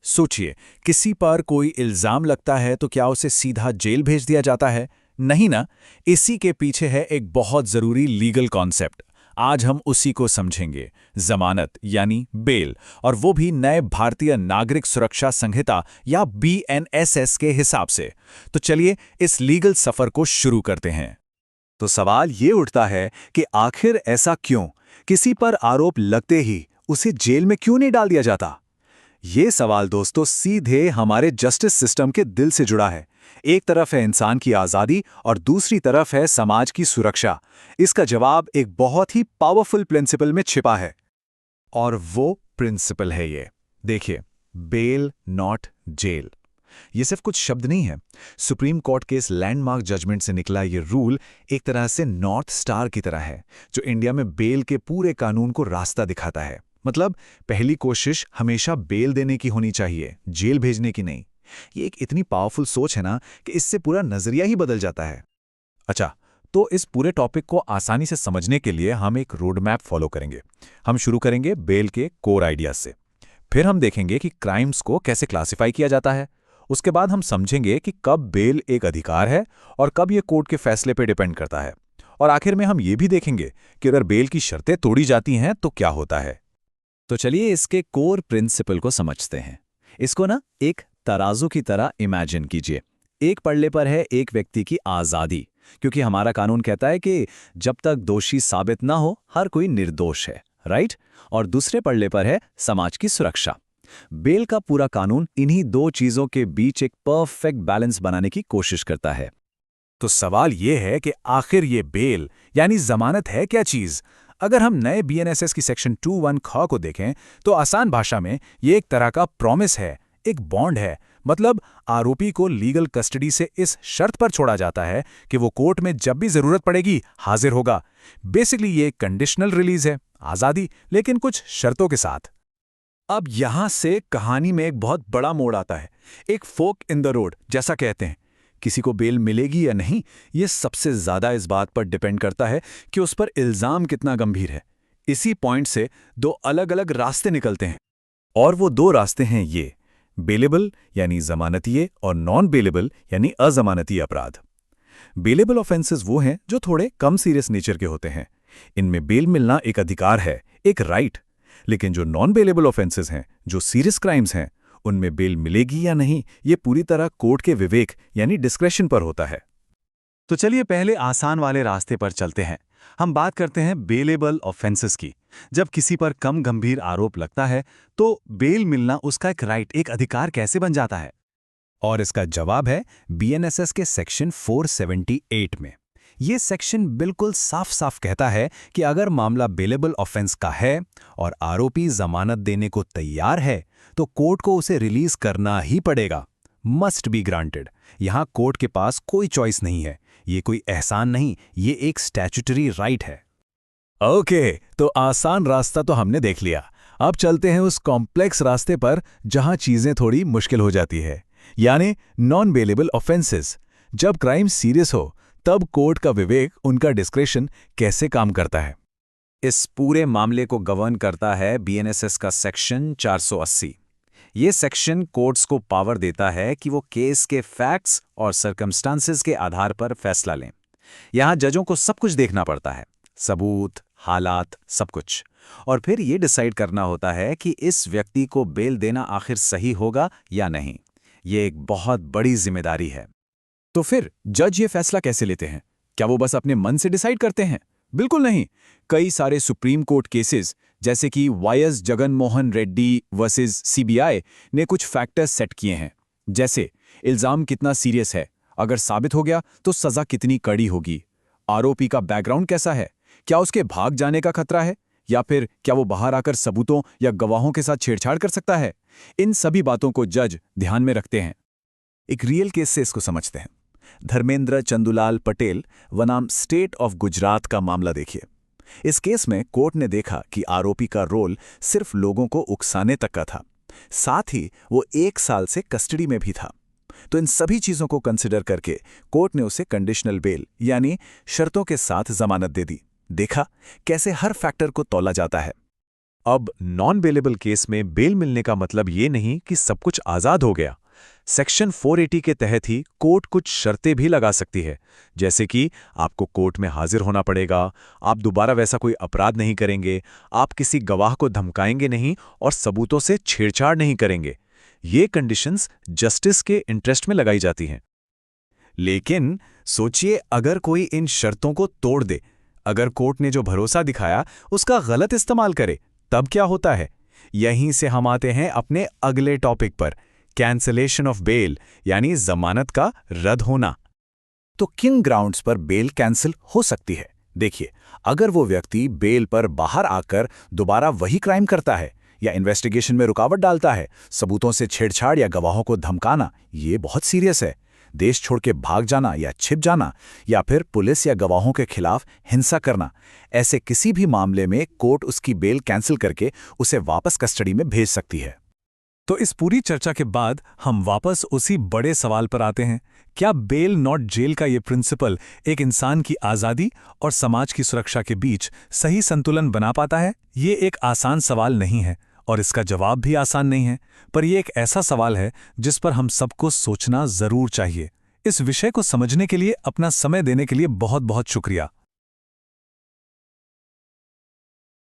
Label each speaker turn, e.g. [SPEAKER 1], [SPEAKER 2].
[SPEAKER 1] सोचिए, किसी पर कोई इल्जाम लगता है तो क्या उसे सीधा जेल भेज दिया जाता है? नहीं ना। इसी के पीछे है एक बहुत जरूरी लीगल कॉन्सेप्ट। आज हम उसी को समझेंगे, जमानत यानी बेल, और वो भी नए भारतीय नागरिक सुरक्षा संहिता या बीएनएसएस के हिसाब से। तो चलिए इस लीगल सफर को शुरू करते हैं।
[SPEAKER 2] तो सवाल ये उठता है कि आखिर ऐसा क्यों, किसी पर आरोप लगते ही उसे जेल में क्यों नहीं डाल दिया जाता? ये सवाल दोस्तों सीधे हमारे जस्टिस सिस्टम के दिल से जुड़ा है। एक तरफ है इंसान की आज़ादी और दूसरी तरफ है समाज की सुरक्षा। इसका जवाब एक बहुत ही पावरफुल प्रिंसिपल में छिपा है।
[SPEAKER 1] और वो प्रिंसिपल है ये, देखिए, बेल नॉट जेल। ये सिर्फ कुछ शब्द नहीं है। सुप्रीम कोर्ट के इस लैंडमार्क जजमेंट से निकला ये रूल एक तरह से नॉर्थ स्टार की तरह है, जो इंडिया में बेल के पूरे कानून को रास्ता दिखाता है। मतलब पहली कोशिश हमेशा बेल देने की होनी चाहिए, जेल भेजने की नहीं। ये एक इतनी पावरफुल सोच है ना कि इससे पूरा नजरिया ही बदल जाता है। अच्छा, तो इस पूरे टॉपिक को आसानी से समझने के लिए हम एक रोड मैप फॉलो करेंगे। हम शुरू करेंगे बेल के कोर आइडियाज से। फिर हम देखेंगे कि क्राइम्स को कैसे क्लासिफाई किया जाता है। उसके बाद हम समझेंगे कि कब बेल एक अधिकार है और कब ये कोर्ट के फैसले पर डिपेंड करता है। और आखिर में हम ये भी देखेंगे कि अगर बेल की शर्तें तोड़ी जाती हैं तो क्या होता है।
[SPEAKER 2] तो चलिए इसके कोर प्रिंसिपल को समझते हैं। इसको ना एक तराजू की तरह इमेजिन कीजिए। एक पल्ले पर है एक व्यक्ति की आज़ादी, क्योंकि हमारा कानून कहता है कि जब तक दोषी साबित ना हो हर कोई निर्दोष है, राइट? और दूसरे पल्ले पर है समाज की सुरक्षा। बेल का पूरा कानून इन्हीं दो चीजों के बीच एक परफेक्ट बैलेंस बनाने की कोशिश करता है।
[SPEAKER 1] तो सवाल ये है कि आखिर ये बेल यानी जमानत है क्या चीज? अगर हम नए बीएनएसएस की सेक्शन 21 ख को देखें तो आसान भाषा में ये एक तरह का प्रॉमिस है, एक बॉन्ड है। मतलब आरोपी को लीगल कस्टडी से इस शर्त पर छोड़ा जाता है कि वो कोर्ट में जब भी जरूरत पड़ेगी हाजिर होगा। बेसिकली ये एक कंडीशनल रिलीज है, आजादी, लेकिन कुछ शर्तों के साथ।
[SPEAKER 2] अब यहां से कहानी में एक बहुत बड़ा मोड़ आता है, एक फोक इन द रोड जैसा कहते हैं। किसी को बेल मिलेगी या नहीं, ये सबसे ज्यादा इस बात पर डिपेंड करता है कि उस पर इल्जाम कितना गंभीर है। इसी पॉइंट से दो अलग अलग रास्ते निकलते हैं।
[SPEAKER 1] और वो दो रास्ते हैं ये, बेलेबल यानी जमानतीय और नॉन बेलेबल यानी अजमानतीय अपराध। बेलेबल ऑफेंसेस वो हैं जो थोड़े कम सीरियस नेचर के होते हैं। इनमें बेल मिलना एक अधिकार है, एक राइट। लेकिन जो नॉन बेलेबल ऑफेंसेस हैं, जो सीरियस क्राइम्स हैं, उनमें बेल मिलेगी या नहीं ये पूरी तरह कोर्ट के विवेक यानी डिस्क्रेशन पर होता है।
[SPEAKER 2] तो चलिए पहले आसान वाले रास्ते पर चलते हैं। हम बात करते हैं बेलेबल ऑफेंसेस की। जब किसी पर कम गंभीर आरोप लगता है तो बेल मिलना उसका एक राइट, एक अधिकार कैसे बन जाता है?
[SPEAKER 1] और इसका जवाब है बीएनएसएस के सेक्शन 478 में। ये सेक्शन बिल्कुल साफ साफ कहता है कि अगर मामला बेलेबल ऑफेंस का है और आरोपी जमानत देने को तैयार है तो कोर्ट को उसे रिलीज करना ही पड़ेगा। Must be granted. यहां कोर्ट के पास कोई चॉइस नहीं है। ये कोई एहसान नहीं, ये एक स्टैट्यूटरी राइट है। ओके, तो आसान रास्ता तो हमने देख लिया। अब चलते हैं उस कॉम्प्लेक्स रास्ते पर जहां चीजें थोड़ी मुश्किल हो जाती है, यानी नॉन बेलेबल ऑफेंसेस। जब क्राइम सीरियस हो तब कोर्ट का विवेक, उनका डिस्क्रेशन कैसे काम करता है?
[SPEAKER 2] इस पूरे मामले को गवर्न करता है बीएनएसएस का सेक्शन 480। ये सेक्शन कोर्ट्स को पावर देता है कि वो केस के फैक्ट्स और सर्कमस्टांसेस के आधार पर फैसला लें। यहां जजों को सब कुछ देखना पड़ता है, सबूत, हालात, सब कुछ। और फिर ये डिसाइड करना होता है कि इस व्यक्ति को बेल देना आखिर सही होगा या नहीं। ये एक बहुत बड़ी जिम्मेदारी है।
[SPEAKER 1] तो फिर जज ये फैसला कैसे लेते हैं? क्या वो बस अपने मन से डिसाइड करते हैं? बिल्कुल नहीं। कई सारे सुप्रीम कोर्ट केसेस जैसे कि YS Jagan Mohan Reddy versus CBI ने कुछ फैक्टर्स सेट किए हैं। जैसे इल्जाम कितना सीरियस है, अगर साबित हो गया तो सजा कितनी कड़ी होगी, आरोपी का बैकग्राउंड कैसा है, क्या उसके भाग जाने का खतरा है, या फिर क्या वो बाहर आकर सबूतों या गवाहों के साथ छेड़छाड़ कर सकता है। इन सभी बातों को जज ध्यान में रखते हैं। एक रियल केस से इसको समझते हैं। धर्मेंद्र चंदुलाल पटेल बनाम स्टेट ऑफ गुजरात का मामला देखिए। इस केस में कोर्ट ने देखा कि आरोपी का रोल सिर्फ लोगों को उकसाने तक का था, साथ ही वो 1 साल से कस्टडी में भी था। तो इन सभी चीजों को कंसिडर करके कोर्ट ने उसे कंडीशनल बेल यानी शर्तों के साथ जमानत दे दी। देखा कैसे हर फैक्टर को तौला जाता है। अब नॉन बेलेबल केस में बेल मिलने का मतलब ये नहीं कि सब कुछ आज़ाद हो गया। सेक्शन 480 के तहत ही कोर्ट कुछ शर्तें भी लगा सकती है, जैसे कि आपको कोर्ट में हाजिर होना पड़ेगा, आप दोबारा वैसा कोई अपराध नहीं करेंगे, आप किसी गवाह को धमकाएंगे नहीं और सबूतों से छेड़छाड़ नहीं करेंगे। ये कंडीशंस जस्टिस के इंटरेस्ट में लगाई जाती हैं। लेकिन सोचिए, अगर कोई इन शर्तों को तोड़ दे, अगर कोर्ट ने जो भरोसा दिखाया उसका गलत इस्तेमाल करे, तब क्या होता है? यहीं से हम आते हैं अपने अगले टॉपिक पर, कैंसलेशन ऑफ बेल, यानी जमानत का रद्द होना।
[SPEAKER 3] तो किन ग्राउंड्स पर बेल कैंसिल हो सकती है? देखिए, अगर वो व्यक्ति बेल पर बाहर आकर दोबारा वही क्राइम करता है, या इन्वेस्टिगेशन में रुकावट डालता है, सबूतों से छेड़छाड़ या गवाहों को धमकाना, ये बहुत सीरियस है। देश छोड़ के भाग जाना या छिप जाना, या फिर पुलिस या गवाहों के खिलाफ हिंसा करना, ऐसे किसी भी मामले में कोर्ट उसकी बेल कैंसिल करके उसे वापस कस्टडी में भेज सकती है।
[SPEAKER 4] तो इस पूरी चर्चा के बाद हम वापस उसी बड़े सवाल पर आते हैं, क्या बेल नॉट जेल का ये प्रिंसिपल एक इंसान की आज़ादी और समाज की सुरक्षा के बीच सही संतुलन बना पाता है? ये एक आसान सवाल नहीं है और इसका जवाब भी आसान नहीं है, पर यह एक ऐसा सवाल है जिस पर हम सबको सोचना जरूर चाहिए। इस विषय को समझने के लिए अपना समय देने के लिए बहुत बहुत शुक्रिया।